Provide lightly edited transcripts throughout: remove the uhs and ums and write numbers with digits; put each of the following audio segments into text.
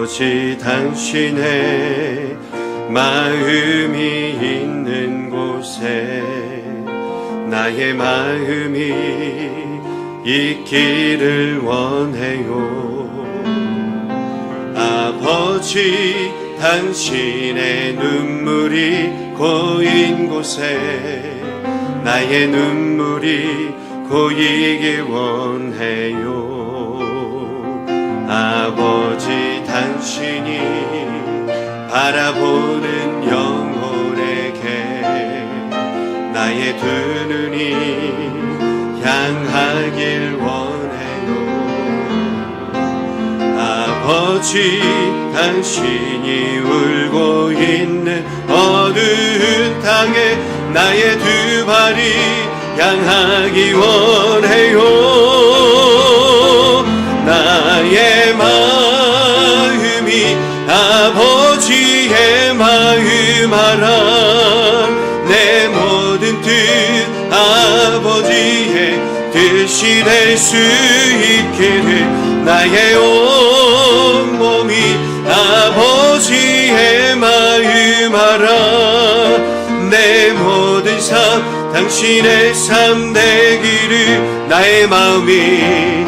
아버지 당신의 마음이 있는 곳에 나의 마음이 있기를 원해요. 아버지 당신의 눈물이 고인 곳에 나의 눈물이 고이길 원해요. 아버지 당신이 바라보는 영혼에게 나의 두 눈이 향하길 원해요. 아버지 당신이 울고 있는 어두운 땅에 나의 두 발이 향하기 원해요. 나의 마음이 아버지의 마음 알아. 내 모든 뜻 아버지의 뜻이 될 수 있기를 나의 온 몸이 아버지의 마음 알아. 내 모든 삶 당신의 삶 되기를 나의 마음이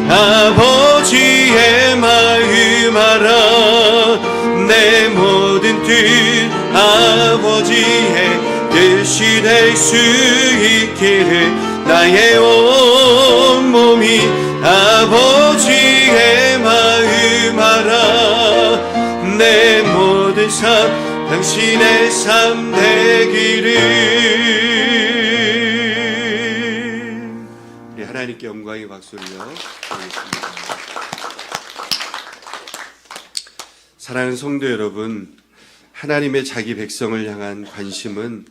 아버지의 마음 알아. 내 모든 뜻 아버지의 뜻이 될 수 있기를 나의 온 몸이 아버지의 마음 알아. 내 모든 삶 당신의 삶 되기를. 우리 하나님께 영광의 박수를 드리겠습니다. 사랑하는 성도 여러분, 하나님의 자기 백성을 향한 관심은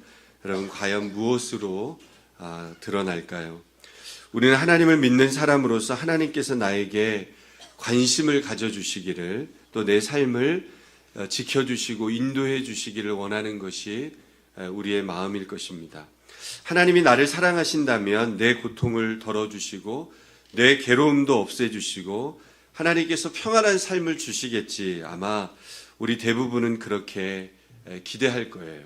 여러분 과연 무엇으로 드러날까요? 우리는 하나님을 믿는 사람으로서 하나님께서 나에게 관심을 가져주시기를, 또 내 삶을 지켜주시고 인도해 주시기를 원하는 것이 우리의 마음일 것입니다. 하나님이 나를 사랑하신다면 내 고통을 덜어주시고 내 괴로움도 없애주시고 하나님께서 평안한 삶을 주시겠지, 아마 우리 대부분은 그렇게 기대할 거예요.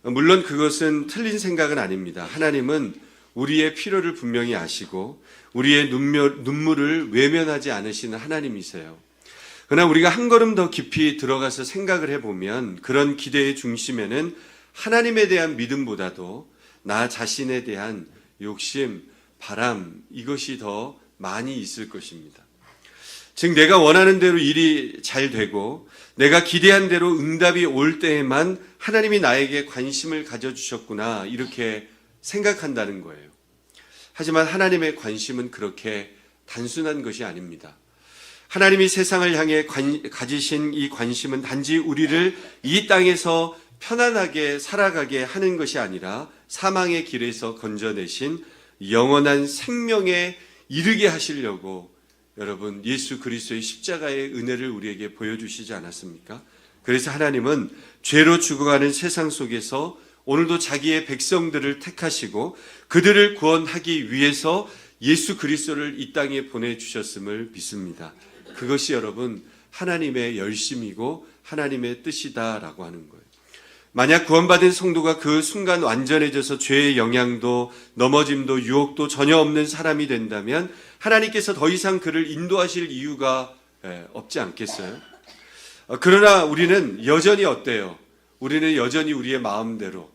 물론 그것은 틀린 생각은 아닙니다. 하나님은 우리의 필요를 분명히 아시고 우리의 눈물을 외면하지 않으시는 하나님이세요. 그러나 우리가 한 걸음 더 깊이 들어가서 생각을 해보면 그런 기대의 중심에는 하나님에 대한 믿음보다도 나 자신에 대한 욕심, 바람, 이것이 더 많이 있을 것입니다. 즉 내가 원하는 대로 일이 잘 되고 내가 기대한 대로 응답이 올 때에만 하나님이 나에게 관심을 가져주셨구나, 이렇게 생각한다는 거예요. 하지만 하나님의 관심은 그렇게 단순한 것이 아닙니다. 하나님이 세상을 향해 가지신 이 관심은 단지 우리를 이 땅에서 편안하게 살아가게 하는 것이 아니라 사망의 길에서 건져내신 영원한 생명에 이르게 하시려고 여러분 예수 그리스도의 십자가의 은혜를 우리에게 보여주시지 않았습니까? 그래서 하나님은 죄로 죽어가는 세상 속에서 오늘도 자기의 백성들을 택하시고 그들을 구원하기 위해서 예수 그리스도를 이 땅에 보내주셨음을 믿습니다. 그것이 여러분 하나님의 열심이고 하나님의 뜻이다라고 하는 거예요. 만약 구원받은 성도가 그 순간 완전해져서 죄의 영향도 넘어짐도 유혹도 전혀 없는 사람이 된다면 하나님께서 더 이상 그를 인도하실 이유가 없지 않겠어요? 그러나 우리는 여전히 어때요? 우리는 여전히 우리의 마음대로,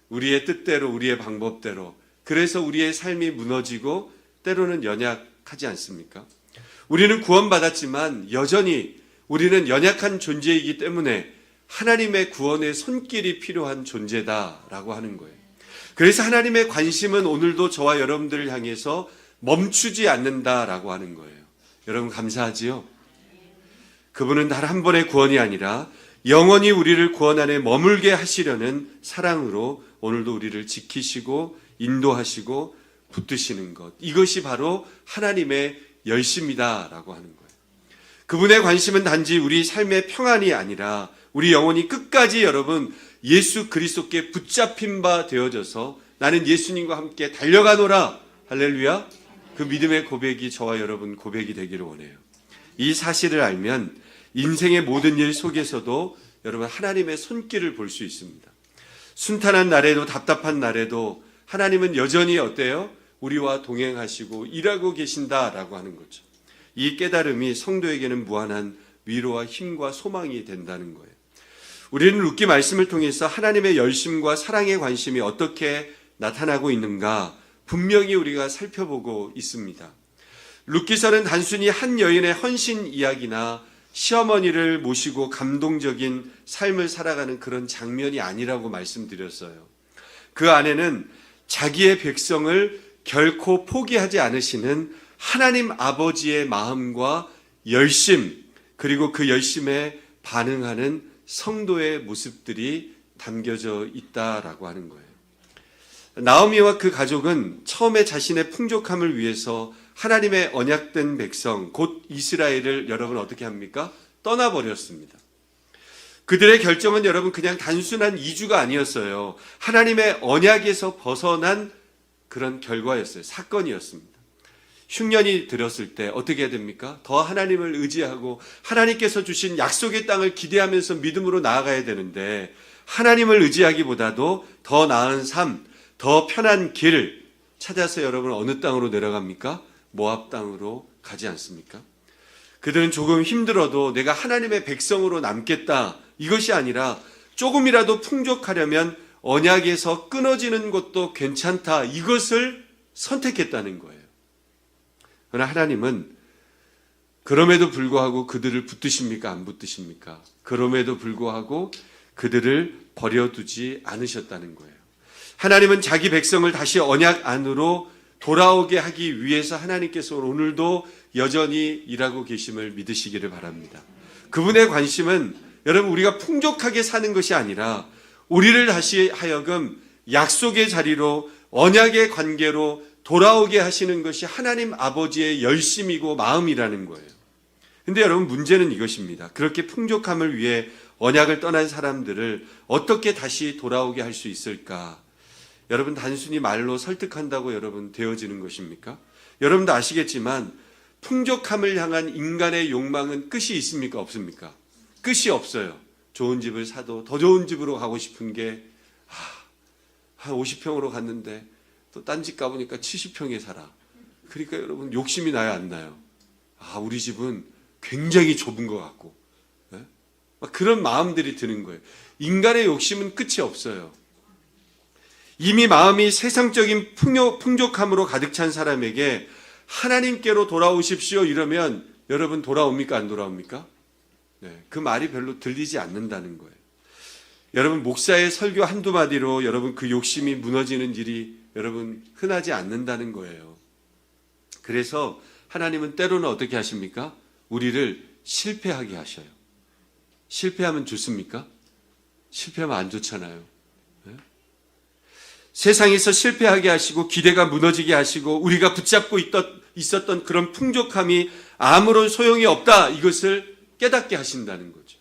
우리의 뜻대로, 우리의 방법대로, 그래서 우리의 삶이 무너지고 때로는 연약하지 않습니까? 우리는 구원받았지만 여전히 우리는 연약한 존재이기 때문에 하나님의 구원의 손길이 필요한 존재다라고 하는 거예요. 그래서 하나님의 관심은 오늘도 저와 여러분들을 향해서 멈추지 않는다라고 하는 거예요. 여러분 감사하지요? 그분은 단 한 번의 구원이 아니라 영원히 우리를 구원 안에 머물게 하시려는 사랑으로 오늘도 우리를 지키시고 인도하시고 붙드시는 것, 이것이 바로 하나님의 열심이다라고 하는 거예요. 그분의 관심은 단지 우리 삶의 평안이 아니라 우리 영혼이 끝까지 여러분 예수 그리스도께 붙잡힌 바 되어져서 나는 예수님과 함께 달려가노라, 할렐루야, 그 믿음의 고백이 저와 여러분 고백이 되기를 원해요. 이 사실을 알면 인생의 모든 일 속에서도 여러분 하나님의 손길을 볼 수 있습니다. 순탄한 날에도 답답한 날에도 하나님은 여전히 어때요? 우리와 동행하시고 일하고 계신다라고 하는 거죠. 이 깨달음이 성도에게는 무한한 위로와 힘과 소망이 된다는 거예요. 우리는 룻기 말씀을 통해서 하나님의 열심과 사랑의 관심이 어떻게 나타나고 있는가 분명히 우리가 살펴보고 있습니다. 룻기서는 단순히 한 여인의 헌신 이야기나 시어머니를 모시고 감동적인 삶을 살아가는 그런 장면이 아니라고 말씀드렸어요. 그 안에는 자기의 백성을 결코 포기하지 않으시는 하나님 아버지의 마음과 열심, 그리고 그 열심에 반응하는 성도의 모습들이 담겨져 있다라고 하는 거예요. 나오미와 그 가족은 처음에 자신의 풍족함을 위해서 하나님의 언약된 백성, 곧 이스라엘을 여러분 어떻게 합니까? 떠나버렸습니다. 그들의 결정은 여러분 그냥 단순한 이주가 아니었어요. 하나님의 언약에서 벗어난 그런 결과였어요. 사건이었습니다. 흉년이 들었을 때 어떻게 해야 됩니까? 더 하나님을 의지하고 하나님께서 주신 약속의 땅을 기대하면서 믿음으로 나아가야 되는데 하나님을 의지하기보다도 더 나은 삶, 더 편한 길을 찾아서 여러분 어느 땅으로 내려갑니까? 모압 땅으로 가지 않습니까? 그들은 조금 힘들어도 내가 하나님의 백성으로 남겠다 이것이 아니라 조금이라도 풍족하려면 언약에서 끊어지는 것도 괜찮다 이것을 선택했다는 거예요. 그러나 하나님은 그럼에도 불구하고 그들을 붙드십니까? 안 붙드십니까? 그럼에도 불구하고 그들을 버려두지 않으셨다는 거예요. 하나님은 자기 백성을 다시 언약 안으로 돌아오게 하기 위해서 하나님께서 오늘도 여전히 일하고 계심을 믿으시기를 바랍니다. 그분의 관심은 여러분 우리가 풍족하게 사는 것이 아니라 우리를 다시 하여금 약속의 자리로 언약의 관계로 돌아오게 하시는 것이 하나님 아버지의 열심이고 마음이라는 거예요. 근데 여러분 문제는 이것입니다. 그렇게 풍족함을 위해 언약을 떠난 사람들을 어떻게 다시 돌아오게 할 수 있을까? 여러분 단순히 말로 설득한다고 여러분 되어지는 것입니까? 여러분도 아시겠지만 풍족함을 향한 인간의 욕망은 끝이 있습니까? 없습니까? 끝이 없어요. 좋은 집을 사도 더 좋은 집으로 가고 싶은 게 한 50평으로 갔는데 또 딴 집 가보니까 70평에 살아. 그러니까 여러분 욕심이 나요, 안 나요? 우리 집은 굉장히 좁은 것 같고 막 그런 마음들이 드는 거예요. 인간의 욕심은 끝이 없어요. 이미 마음이 세상적인 풍족함으로 가득 찬 사람에게 하나님께로 돌아오십시오 이러면 여러분 돌아옵니까? 안 돌아옵니까? 그 말이 별로 들리지 않는다는 거예요. 여러분 목사의 설교 한두 마디로 여러분 그 욕심이 무너지는 일이 여러분 흔하지 않는다는 거예요. 그래서 하나님은 때로는 어떻게 하십니까? 우리를 실패하게 하셔요. 실패하면 좋습니까? 실패하면 안 좋잖아요. 세상에서 실패하게 하시고 기대가 무너지게 하시고 우리가 붙잡고 있었던 그런 풍족함이 아무런 소용이 없다 이것을 깨닫게 하신다는 거죠.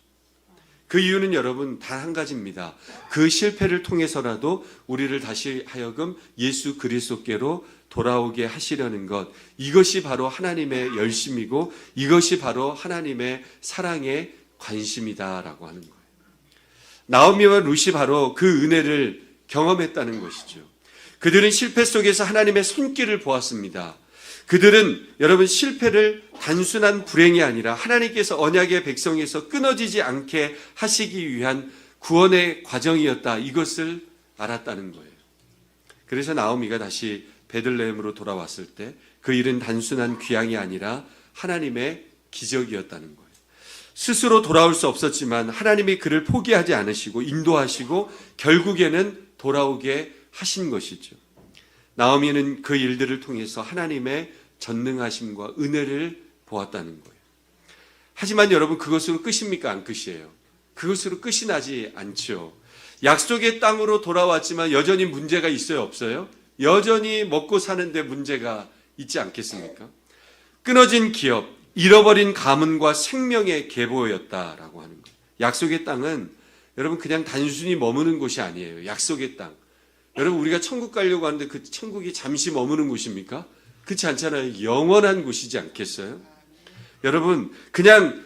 그 이유는 여러분 단 한 가지입니다. 그 실패를 통해서라도 우리를 다시 하여금 예수 그리스도께로 돌아오게 하시려는 것, 이것이 바로 하나님의 열심이고 이것이 바로 하나님의 사랑의 관심이다라고 하는 거예요. 나오미와 룻이 바로 그 은혜를 경험했다는 것이죠. 그들은 실패 속에서 하나님의 손길을 보았습니다. 그들은 여러분 실패를 단순한 불행이 아니라 하나님께서 언약의 백성에서 끊어지지 않게 하시기 위한 구원의 과정이었다. 이것을 알았다는 거예요. 그래서 나오미가 다시 베들레헴으로 돌아왔을 때 그 일은 단순한 귀향이 아니라 하나님의 기적이었다는 거예요. 스스로 돌아올 수 없었지만 하나님이 그를 포기하지 않으시고 인도하시고 결국에는 돌아오게 하신 것이죠. 나오미는 그 일들을 통해서 하나님의 전능하심과 은혜를 보았다는 거예요. 하지만 여러분 그것으로 끝입니까? 안 끝이에요. 그것으로 끝이 나지 않죠. 약속의 땅으로 돌아왔지만 여전히 문제가 있어요? 없어요? 여전히 먹고 사는데 문제가 있지 않겠습니까? 끊어진 기업, 잃어버린 가문과 생명의 계보였다라고 하는 거예요. 약속의 땅은 여러분 그냥 단순히 머무는 곳이 아니에요. 약속의 땅. 여러분 우리가 천국 가려고 하는데 그 천국이 잠시 머무는 곳입니까? 그렇지 않잖아요. 영원한 곳이지 않겠어요? 여러분, 그냥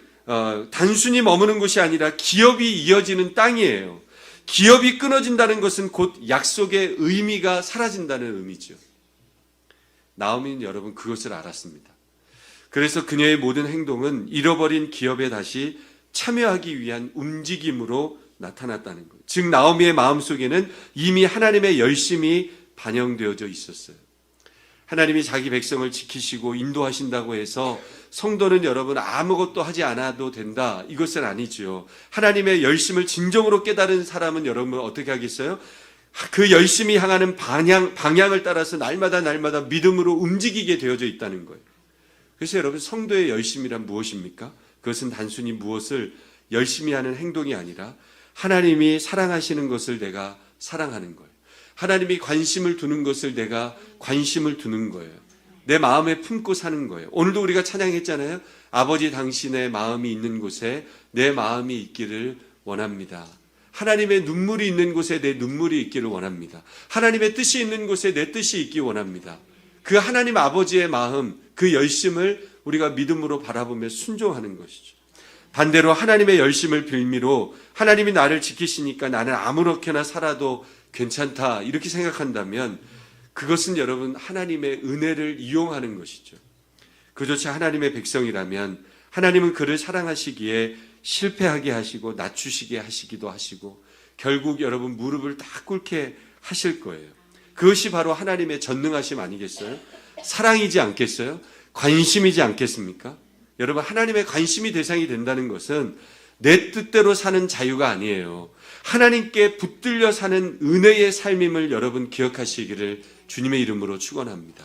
단순히 머무는 곳이 아니라 기업이 이어지는 땅이에요. 기업이 끊어진다는 것은 곧 약속의 의미가 사라진다는 의미죠. 나오미는 여러분 그것을 알았습니다. 그래서 그녀의 모든 행동은 잃어버린 기업에 다시 참여하기 위한 움직임으로 나타났다는 거예요. 즉 나오미의 마음속에는 이미 하나님의 열심이 반영되어져 있었어요. 하나님이 자기 백성을 지키시고 인도하신다고 해서 성도는 여러분 아무것도 하지 않아도 된다, 이것은 아니죠. 하나님의 열심을 진정으로 깨달은 사람은 여러분 어떻게 하겠어요? 그 열심히 향하는 방향을 따라서 날마다 믿음으로 움직이게 되어져 있다는 거예요. 그래서 여러분 성도의 열심이란 무엇입니까? 그것은 단순히 무엇을 열심히 하는 행동이 아니라 하나님이 사랑하시는 것을 내가 사랑하는 거예요. 하나님이 관심을 두는 것을 내가 관심을 두는 거예요. 내 마음에 품고 사는 거예요. 오늘도 우리가 찬양했잖아요. 아버지 당신의 마음이 있는 곳에 내 마음이 있기를 원합니다. 하나님의 눈물이 있는 곳에 내 눈물이 있기를 원합니다. 하나님의 뜻이 있는 곳에 내 뜻이 있기 원합니다. 그 하나님 아버지의 마음, 그 열심을 우리가 믿음으로 바라보며 순종하는 것이죠. 반대로 하나님의 열심을 빌미로 하나님이 나를 지키시니까 나는 아무렇게나 살아도 괜찮다 이렇게 생각한다면 그것은 여러분 하나님의 은혜를 이용하는 것이죠. 그조차 하나님의 백성이라면 하나님은 그를 사랑하시기에 실패하게 하시고 낮추시게 하시기도 하시고 결국 여러분 무릎을 다 꿇게 하실 거예요. 그것이 바로 하나님의 전능하심 아니겠어요? 사랑이지 않겠어요? 관심이지 않겠습니까? 여러분 하나님의 관심이 대상이 된다는 것은 내 뜻대로 사는 자유가 아니에요. 하나님께 붙들려 사는 은혜의 삶임을 여러분 기억하시기를 주님의 이름으로 축원합니다.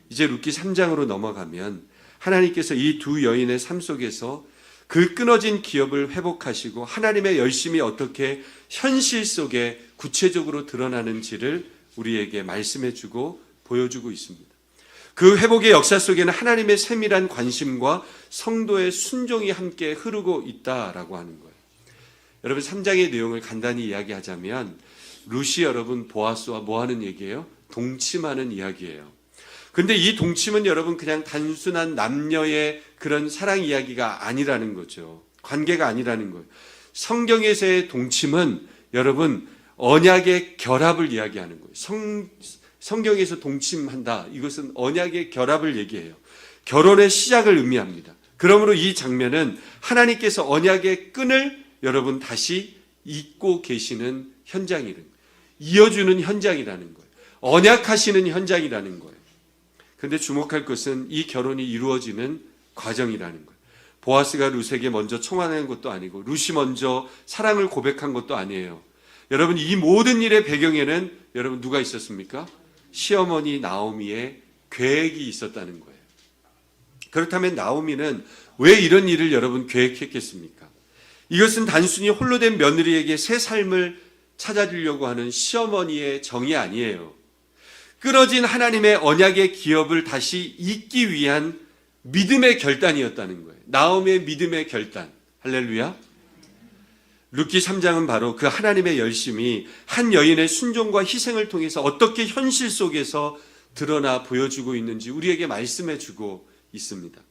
이제 룻기 3장으로 넘어가면 하나님께서 이 두 여인의 삶 속에서 그 끊어진 기업을 회복하시고 하나님의 열심이 어떻게 현실 속에 구체적으로 드러나는지를 우리에게 말씀해주고 보여주고 있습니다. 그 회복의 역사 속에는 하나님의 세밀한 관심과 성도의 순종이 함께 흐르고 있다라고 하는 거예요. 여러분 3장의 내용을 간단히 이야기하자면 룻이 여러분 보아스와 뭐 하는 얘기예요? 동침하는 이야기예요. 근데 이 동침은 여러분 그냥 단순한 남녀의 그런 사랑 이야기가 아니라는 거죠. 관계가 아니라는 거예요. 성경에서의 동침은 여러분 언약의 결합을 이야기하는 거예요. 성경에서 동침한다. 이것은 언약의 결합을 얘기해요. 결혼의 시작을 의미합니다. 그러므로 이 장면은 하나님께서 언약의 끈을 여러분 다시 잇고 계시는 현장이라는 거예요. 이어주는 현장이라는 거예요. 언약하시는 현장이라는 거예요. 그런데 주목할 것은 이 결혼이 이루어지는 과정이라는 거예요. 보아스가 룻에게 먼저 청혼한 것도 아니고 룻이 먼저 사랑을 고백한 것도 아니에요. 여러분 이 모든 일의 배경에는 여러분 누가 있었습니까? 시어머니 나오미의 계획이 있었다는 거예요. 그렇다면 나오미는 왜 이런 일을 여러분 계획했겠습니까? 이것은 단순히 홀로 된 며느리에게 새 삶을 찾아주려고 하는 시어머니의 정이 아니에요. 끊어진 하나님의 언약의 기업을 다시 잇기 위한 믿음의 결단이었다는 거예요. 나오미의 믿음의 결단. 할렐루야. 룻기 3장은 바로 그 하나님의 열심이 한 여인의 순종과 희생을 통해서 어떻게 현실 속에서 드러나 보여주고 있는지 우리에게 말씀해주고 있습니다.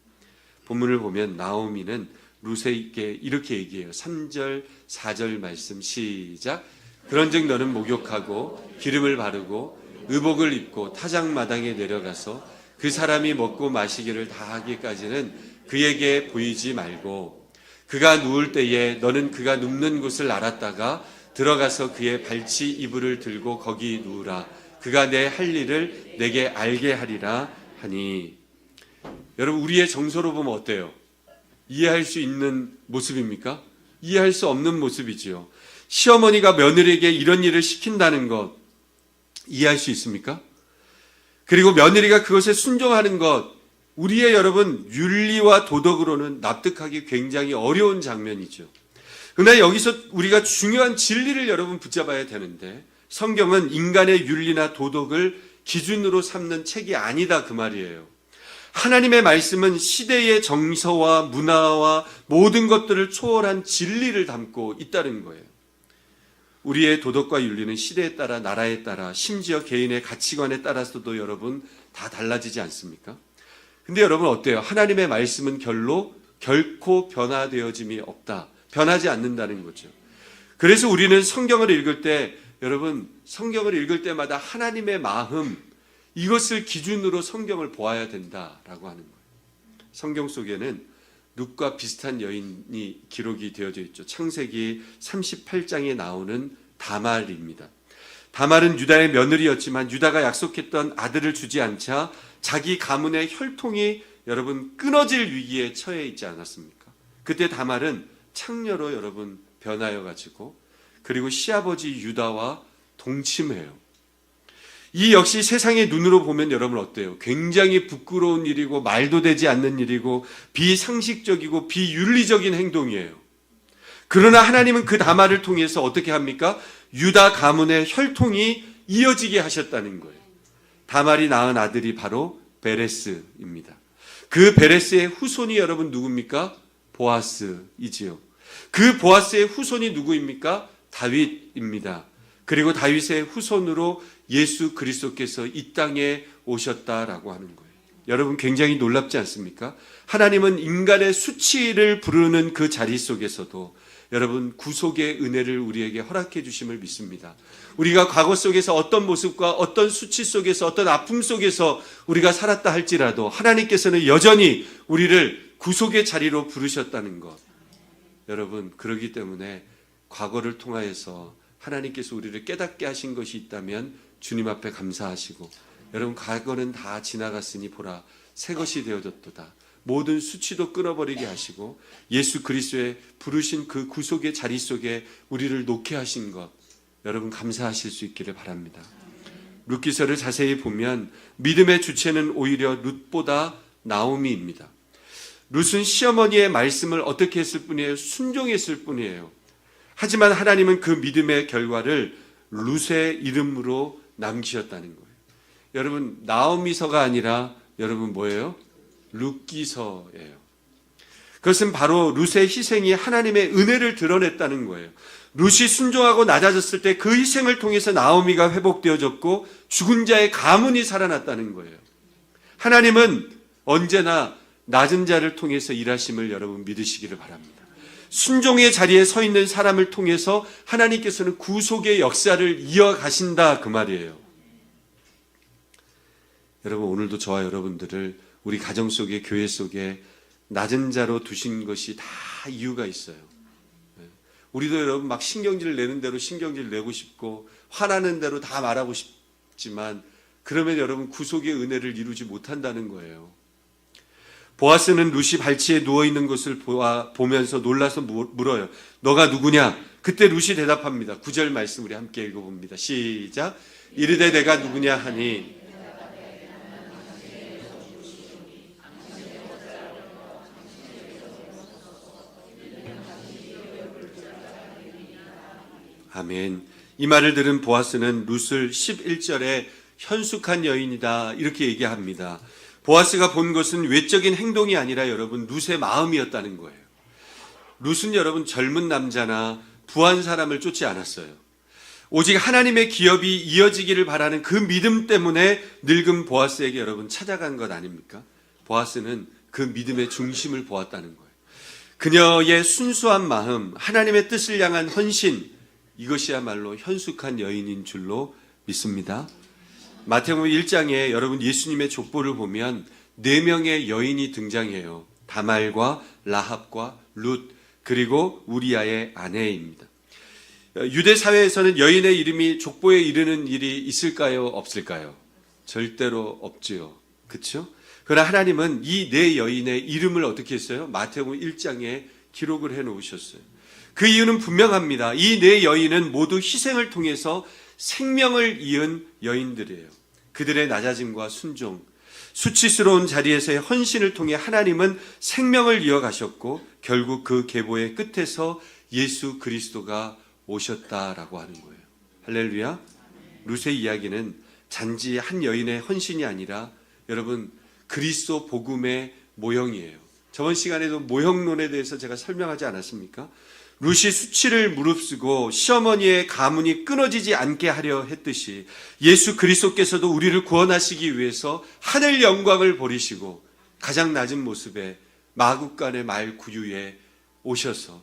본문을 보면 나오미는 룻에게 이렇게 얘기해요. 3절 4절 말씀 시작. 그런즉 너는 목욕하고 기름을 바르고 의복을 입고 타작마당에 내려가서 그 사람이 먹고 마시기를 다 하기까지는 그에게 보이지 말고 그가 누울 때에 너는 그가 눕는 곳을 알았다가 들어가서 그의 발치 이불을 들고 거기 누우라. 그가 내 할 일을 내게 알게 하리라 하니. 여러분 우리의 정서로 보면 어때요? 이해할 수 있는 모습입니까? 이해할 수 없는 모습이지요. 시어머니가 며느리에게 이런 일을 시킨다는 것 이해할 수 있습니까? 그리고 며느리가 그것에 순종하는 것 우리의 여러분 윤리와 도덕으로는 납득하기 굉장히 어려운 장면이죠. 그러나 여기서 우리가 중요한 진리를 여러분 붙잡아야 되는데 성경은 인간의 윤리나 도덕을 기준으로 삼는 책이 아니다 그 말이에요. 하나님의 말씀은 시대의 정서와 문화와 모든 것들을 초월한 진리를 담고 있다는 거예요. 우리의 도덕과 윤리는 시대에 따라, 나라에 따라, 심지어 개인의 가치관에 따라서도 여러분 다 달라지지 않습니까? 근데 여러분 어때요? 하나님의 말씀은 결코 변화되어짐이 없다. 변하지 않는다는 거죠. 그래서 우리는 성경을 읽을 때, 여러분 성경을 읽을 때마다 하나님의 마음, 이것을 기준으로 성경을 보아야 된다라고 하는 거예요. 성경 속에는 룻과 비슷한 여인이 기록이 되어져 있죠. 창세기 38장에 나오는 다말입니다. 다말은 유다의 며느리였지만 유다가 약속했던 아들을 주지 않자 자기 가문의 혈통이 여러분 끊어질 위기에 처해 있지 않았습니까? 그때 다말은 창녀로 여러분 변하여 가지고, 그리고 시아버지 유다와 동침해요. 이 역시 세상의 눈으로 보면 여러분 어때요? 굉장히 부끄러운 일이고 말도 되지 않는 일이고 비상식적이고 비윤리적인 행동이에요. 그러나 하나님은 그 다말을 통해서 어떻게 합니까? 유다 가문의 혈통이 이어지게 하셨다는 거예요. 다말이 낳은 아들이 바로 베레스입니다. 그 베레스의 후손이 여러분 누굽니까? 보아스이지요. 그 보아스의 후손이 누구입니까? 다윗입니다. 그리고 다윗의 후손으로 예수 그리스도께서 이 땅에 오셨다라고 하는 거예요. 여러분 굉장히 놀랍지 않습니까? 하나님은 인간의 수치를 부르는 그 자리 속에서도 여러분 구속의 은혜를 우리에게 허락해 주심을 믿습니다. 우리가 과거 속에서 어떤 모습과 어떤 수치 속에서 어떤 아픔 속에서 우리가 살았다 할지라도 하나님께서는 여전히 우리를 구속의 자리로 부르셨다는 것. 여러분 그러기 때문에 과거를 통하여서 하나님께서 우리를 깨닫게 하신 것이 있다면 주님 앞에 감사하시고, 여러분 과거는 다 지나갔으니 보라 새 것이 되어졌도다. 모든 수치도 끊어버리게 하시고 예수 그리스도의 부르신 그 구속의 자리 속에 우리를 놓게 하신 것, 여러분 감사하실 수 있기를 바랍니다. 룻기서를 자세히 보면 믿음의 주체는 오히려 룻보다 나오미입니다. 룻은 시어머니의 말씀을 어떻게 했을 뿐이에요? 순종했을 뿐이에요. 하지만 하나님은 그 믿음의 결과를 룻의 이름으로 남기셨다는 거예요. 여러분 나오미서가 아니라 여러분 뭐예요? 룻기서예요. 그것은 바로 룻의 희생이 하나님의 은혜를 드러냈다는 거예요. 룻이 순종하고 낮아졌을 때 그 희생을 통해서 나오미가 회복되어졌고 죽은 자의 가문이 살아났다는 거예요. 하나님은 언제나 낮은 자를 통해서 일하심을 여러분 믿으시기를 바랍니다. 순종의 자리에 서 있는 사람을 통해서 하나님께서는 구속의 역사를 이어가신다 그 말이에요. 여러분 오늘도 저와 여러분들을 우리 가정 속에 교회 속에 낮은 자로 두신 것이 다 이유가 있어요. 우리도 여러분 막 신경질 내는 대로 신경질 내고 싶고 화나는 대로 다 말하고 싶지만 그러면 여러분 구속의 은혜를 이루지 못한다는 거예요. 보아스는 룻이 발치에 누워있는 것을 보면서 놀라서 물어요. 너가 누구냐? 그때 룻이 대답합니다. 9절 말씀 우리 함께 읽어봅니다. 시작. 이르되 내가 누구냐 하니 아멘. 이 말을 들은 보아스는 룻을 11절에 현숙한 여인이다 이렇게 얘기합니다. 보아스가 본 것은 외적인 행동이 아니라 여러분 룻의 마음이었다는 거예요. 룻은 여러분 젊은 남자나 부한 사람을 쫓지 않았어요. 오직 하나님의 기업이 이어지기를 바라는 그 믿음 때문에 늙은 보아스에게 여러분 찾아간 것 아닙니까? 보아스는 그 믿음의 중심을 보았다는 거예요. 그녀의 순수한 마음, 하나님의 뜻을 향한 헌신, 이것이야말로 현숙한 여인인 줄로 믿습니다. 마태복음 1장에 여러분 예수님의 족보를 보면 4명의 여인이 등장해요. 다말과 라합과 룻 그리고 우리아의 아내입니다. 유대 사회에서는 여인의 이름이 족보에 이르는 일이 있을까요? 없을까요? 절대로 없지요. 그렇죠? 그러나 하나님은 이 4여인의 이름을 어떻게 했어요? 마태복음 1장에 기록을 해놓으셨어요. 그 이유는 분명합니다. 이 4여인은 모두 희생을 통해서 생명을 이은 여인들이에요. 그들의 낮아짐과 순종, 수치스러운 자리에서의 헌신을 통해 하나님은 생명을 이어가셨고 결국 그 계보의 끝에서 예수 그리스도가 오셨다라고 하는 거예요. 할렐루야. 룻의 이야기는 단지 한 여인의 헌신이 아니라 여러분 그리스도 복음의 모형이에요. 저번 시간에도 모형론에 대해서 제가 설명하지 않았습니까? 룻이 수치를 무릅쓰고 시어머니의 가문이 끊어지지 않게 하려 했듯이 예수 그리스도께서도 우리를 구원하시기 위해서 하늘 영광을 버리시고 가장 낮은 모습에 마국간의 말 구유에 오셔서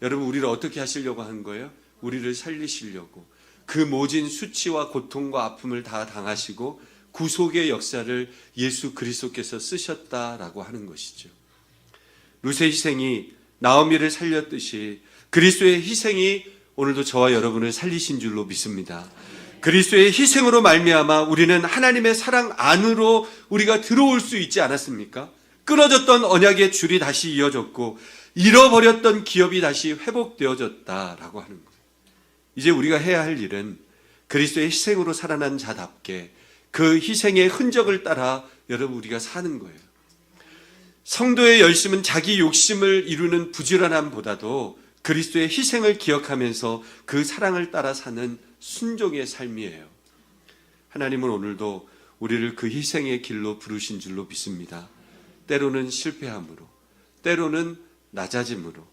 여러분 우리를 어떻게 하시려고 한 거예요? 우리를 살리시려고 그 모진 수치와 고통과 아픔을 다 당하시고 구속의 역사를 예수 그리스도께서 쓰셨다라고 하는 것이죠. 룻의 희생이 나오미를 살렸듯이 그리스도의 희생이 오늘도 저와 여러분을 살리신 줄로 믿습니다. 그리스도의 희생으로 말미암아 우리는 하나님의 사랑 안으로 우리가 들어올 수 있지 않았습니까? 끊어졌던 언약의 줄이 다시 이어졌고 잃어버렸던 기업이 다시 회복되어졌다라고 하는 거예요. 이제 우리가 해야 할 일은 그리스도의 희생으로 살아난 자답게 그 희생의 흔적을 따라 여러분 우리가 사는 거예요. 성도의 열심은 자기 욕심을 이루는 부지런함보다도 그리스도의 희생을 기억하면서 그 사랑을 따라 사는 순종의 삶이에요. 하나님은 오늘도 우리를 그 희생의 길로 부르신 줄로 믿습니다. 때로는 실패함으로, 때로는 낮아짐으로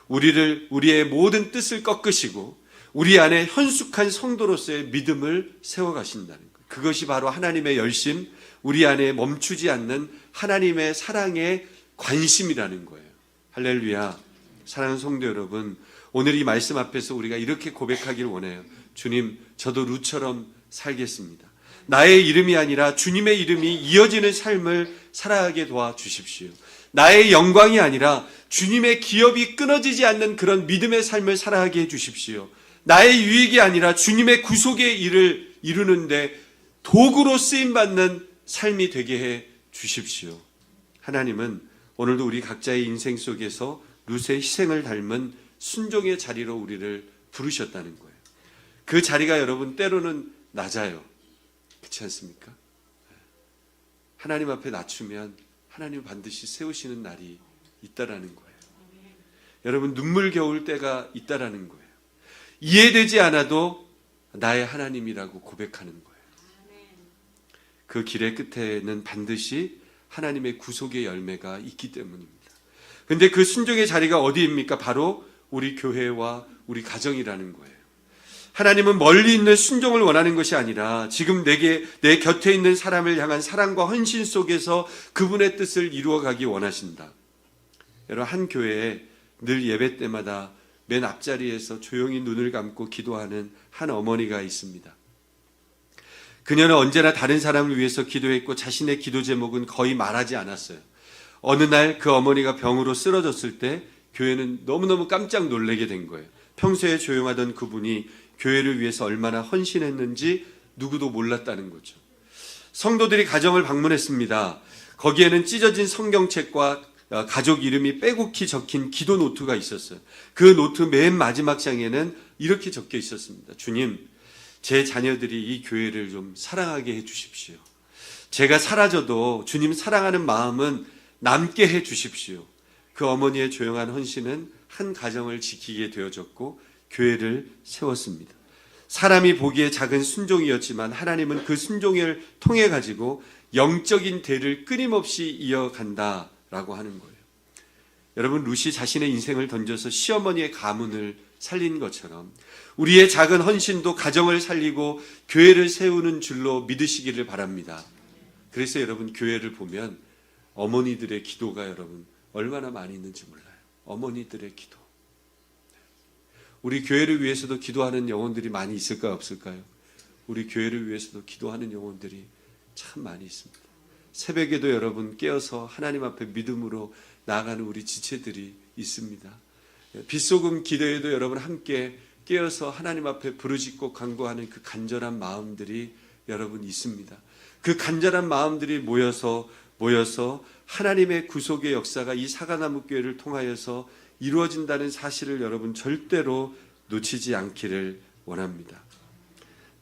우리의 모든 뜻을 꺾으시고 우리 안에 현숙한 성도로서의 믿음을 세워가신다는 거예요. 그것이 바로 하나님의 열심, 우리 안에 멈추지 않는 하나님의 사랑의 관심이라는 거예요. 할렐루야. 사랑하는 성도 여러분, 오늘 이 말씀 앞에서 우리가 이렇게 고백하길 원해요. 주님, 저도 룻처럼 살겠습니다. 나의 이름이 아니라 주님의 이름이 이어지는 삶을 살아가게 도와주십시오. 나의 영광이 아니라 주님의 기업이 끊어지지 않는 그런 믿음의 삶을 살아가게 해주십시오. 나의 유익이 아니라 주님의 구속의 일을 이루는데 도구로 쓰임받는 삶이 되게 해 주십시오. 하나님은 오늘도 우리 각자의 인생 속에서 룻의 희생을 닮은 순종의 자리로 우리를 부르셨다는 거예요. 그 자리가 여러분 때로는 낮아요. 그렇지 않습니까? 하나님 앞에 낮추면 하나님 반드시 세우시는 날이 있다라는 거예요. 여러분 눈물겨울 때가 있다라는 거예요. 이해되지 않아도 나의 하나님이라고 고백하는 거예요. 그 길의 끝에는 반드시 하나님의 구속의 열매가 있기 때문입니다. 근데 그 순종의 자리가 어디입니까? 바로 우리 교회와 우리 가정이라는 거예요. 하나님은 멀리 있는 순종을 원하는 것이 아니라 지금 내 곁에 있는 사람을 향한 사랑과 헌신 속에서 그분의 뜻을 이루어가기 원하신다. 여러분 한 교회에 늘 예배 때마다 맨 앞자리에서 조용히 눈을 감고 기도하는 한 어머니가 있습니다. 그녀는 언제나 다른 사람을 위해서 기도했고 자신의 기도 제목은 거의 말하지 않았어요. 어느 날 그 어머니가 병으로 쓰러졌을 때 교회는 너무너무 깜짝 놀라게 된 거예요. 평소에 조용하던 그분이 교회를 위해서 얼마나 헌신했는지 누구도 몰랐다는 거죠. 성도들이 가정을 방문했습니다. 거기에는 찢어진 성경책과 가족 이름이 빼곡히 적힌 기도 노트가 있었어요. 그 노트 맨 마지막 장에는 이렇게 적혀 있었습니다. 주님, 제 자녀들이 이 교회를 좀 사랑하게 해 주십시오. 제가 사라져도 주님 사랑하는 마음은 남게 해 주십시오. 그 어머니의 조용한 헌신은 한 가정을 지키게 되어졌고 교회를 세웠습니다. 사람이 보기에 작은 순종이었지만 하나님은 그 순종을 통해 가지고 영적인 대를 끊임없이 이어간다라고 하는 거예요. 여러분 룻이 자신의 인생을 던져서 시어머니의 가문을 살린 것처럼 우리의 작은 헌신도 가정을 살리고 교회를 세우는 줄로 믿으시기를 바랍니다. 그래서 여러분 교회를 보면 어머니들의 기도가 여러분 얼마나 많이 있는지 몰라요. 어머니들의 기도. 우리 교회를 위해서도 기도하는 영혼들이 많이 있을까요? 없을까요? 우리 교회를 위해서도 기도하는 영혼들이 참 많이 있습니다. 새벽에도 여러분 깨어서 하나님 앞에 믿음으로 나아가는 우리 지체들이 있습니다. 빗소금 기도에도 여러분 함께 깨어서 하나님 앞에 부르짖고 간구하는 그 간절한 마음들이 여러분 있습니다. 그 간절한 마음들이 모여서 하나님의 구속의 역사가 이 사과나무 교회를 통하여서 이루어진다는 사실을 여러분 절대로 놓치지 않기를 원합니다.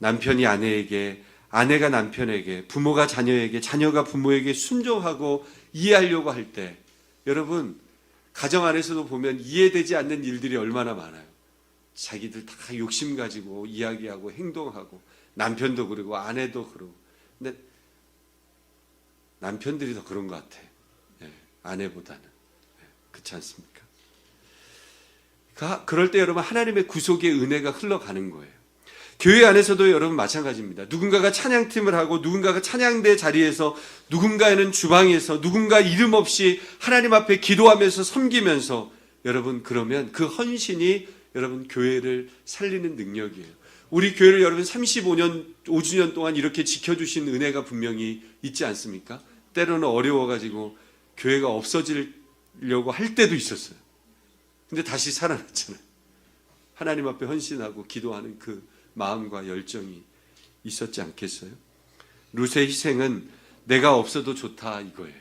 남편이 아내에게, 아내가 남편에게, 부모가 자녀에게, 자녀가 부모에게 순종하고 이해하려고 할 때 여러분 가정 안에서도 보면 이해되지 않는 일들이 얼마나 많아요. 자기들 다 욕심 가지고 이야기하고 행동하고 남편도 그러고 아내도 그러고. 근데 남편들이 더 그런 것 같아. 아내보다는. 그렇지 않습니까? 그럴 때 여러분 하나님의 구속의 은혜가 흘러가는 거예요. 교회 안에서도 여러분 마찬가지입니다. 누군가가 찬양팀을 하고 누군가가 찬양대 자리에서 누군가는 주방에서 누군가 이름 없이 하나님 앞에 기도하면서 섬기면서 여러분 그러면 그 헌신이 여러분 교회를 살리는 능력이에요. 우리 교회를 여러분 35년 5주년 동안 이렇게 지켜주신 은혜가 분명히 있지 않습니까? 때로는 어려워가지고 교회가 없어지려고 할 때도 있었어요. 근데 다시 살아났잖아요. 하나님 앞에 헌신하고 기도하는 그 마음과 열정이 있었지 않겠어요? 룻의 희생은 내가 없어도 좋다 이거예요.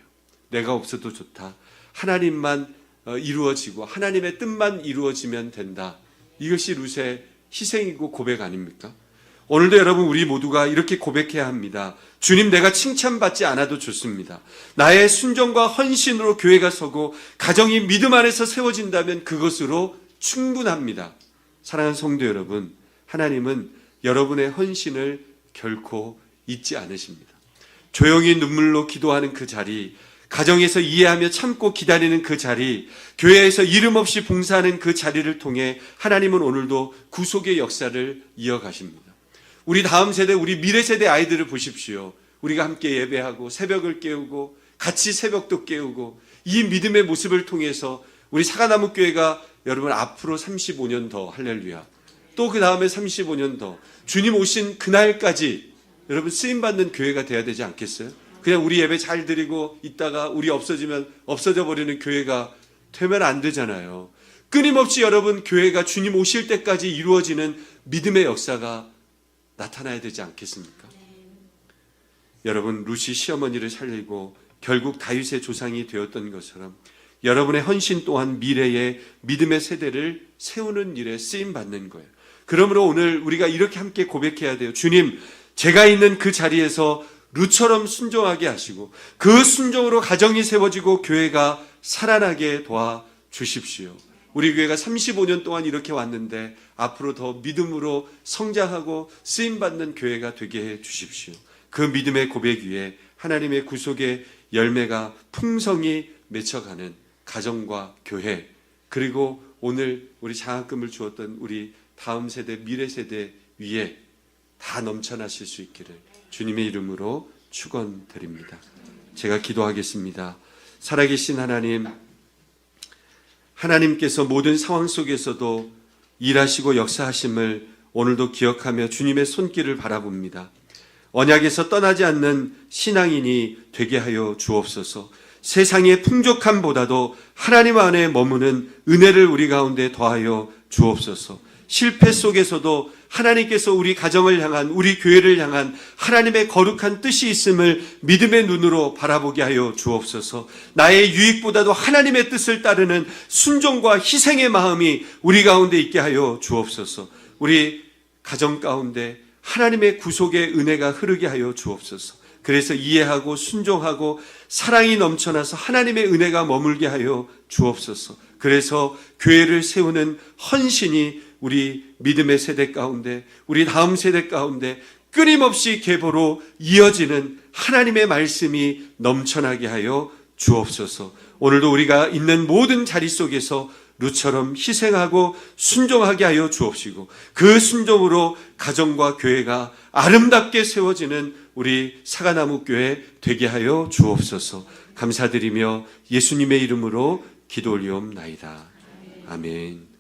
내가 없어도 좋다. 하나님만 이루어지고 하나님의 뜻만 이루어지면 된다. 이것이 룻의 희생이고 고백 아닙니까? 오늘도 여러분 우리 모두가 이렇게 고백해야 합니다. 주님, 내가 칭찬받지 않아도 좋습니다. 나의 순종과 헌신으로 교회가 서고 가정이 믿음 안에서 세워진다면 그것으로 충분합니다. 사랑하는 성도 여러분, 하나님은 여러분의 헌신을 결코 잊지 않으십니다. 조용히 눈물로 기도하는 그 자리, 가정에서 이해하며 참고 기다리는 그 자리, 교회에서 이름 없이 봉사하는 그 자리를 통해 하나님은 오늘도 구속의 역사를 이어가십니다. 우리 다음 세대, 우리 미래 세대 아이들을 보십시오. 우리가 함께 예배하고 새벽을 깨우고 같이 새벽도 깨우고 이 믿음의 모습을 통해서 우리 사과나무 교회가 여러분 앞으로 35년 더 할렐루야. 또 그 다음에 35년 더 주님 오신 그날까지 여러분 쓰임받는 교회가 돼야 되지 않겠어요? 그냥 우리 예배 잘 드리고 있다가 우리 없어지면 없어져 버리는 교회가 되면 안 되잖아요. 끊임없이 여러분 교회가 주님 오실 때까지 이루어지는 믿음의 역사가 나타나야 되지 않겠습니까? 여러분 룻이 시어머니를 살리고 결국 다윗의 조상이 되었던 것처럼 여러분의 헌신 또한 미래의 믿음의 세대를 세우는 일에 쓰임받는 거예요. 그러므로 오늘 우리가 이렇게 함께 고백해야 돼요. 주님, 제가 있는 그 자리에서 룻처럼 순종하게 하시고 그 순종으로 가정이 세워지고 교회가 살아나게 도와주십시오. 우리 교회가 35년 동안 이렇게 왔는데 앞으로 더 믿음으로 성장하고 쓰임받는 교회가 되게 해 주십시오. 그 믿음의 고백 위에 하나님의 구속의 열매가 풍성히 맺혀가는 가정과 교회, 그리고 오늘 우리 장학금을 주었던 우리 다음 세대, 미래 세대 위에 다 넘쳐나실 수 있기를 주님의 이름으로 축원드립니다. 제가 기도하겠습니다. 살아계신 하나님, 하나님께서 모든 상황 속에서도 일하시고 역사하심을 오늘도 기억하며 주님의 손길을 바라봅니다. 언약에서 떠나지 않는 신앙인이 되게 하여 주옵소서. 세상의 풍족함보다도 하나님 안에 머무는 은혜를 우리 가운데 더하여 주옵소서. 실패 속에서도 하나님께서 우리 가정을 향한, 우리 교회를 향한 하나님의 거룩한 뜻이 있음을 믿음의 눈으로 바라보게 하여 주옵소서. 나의 유익보다도 하나님의 뜻을 따르는 순종과 희생의 마음이 우리 가운데 있게 하여 주옵소서. 우리 가정 가운데 하나님의 구속의 은혜가 흐르게 하여 주옵소서. 그래서 이해하고 순종하고 사랑이 넘쳐나서 하나님의 은혜가 머물게 하여 주옵소서. 그래서 교회를 세우는 헌신이 우리 믿음의 세대 가운데, 우리 다음 세대 가운데 끊임없이 계보로 이어지는 하나님의 말씀이 넘쳐나게 하여 주옵소서. 오늘도 우리가 있는 모든 자리 속에서 룻처럼 희생하고 순종하게 하여 주옵시고 그 순종으로 가정과 교회가 아름답게 세워지는 우리 사과나무 교회 되게 하여 주옵소서. 감사드리며 예수님의 이름으로 기도 올리옵나이다. 아멘.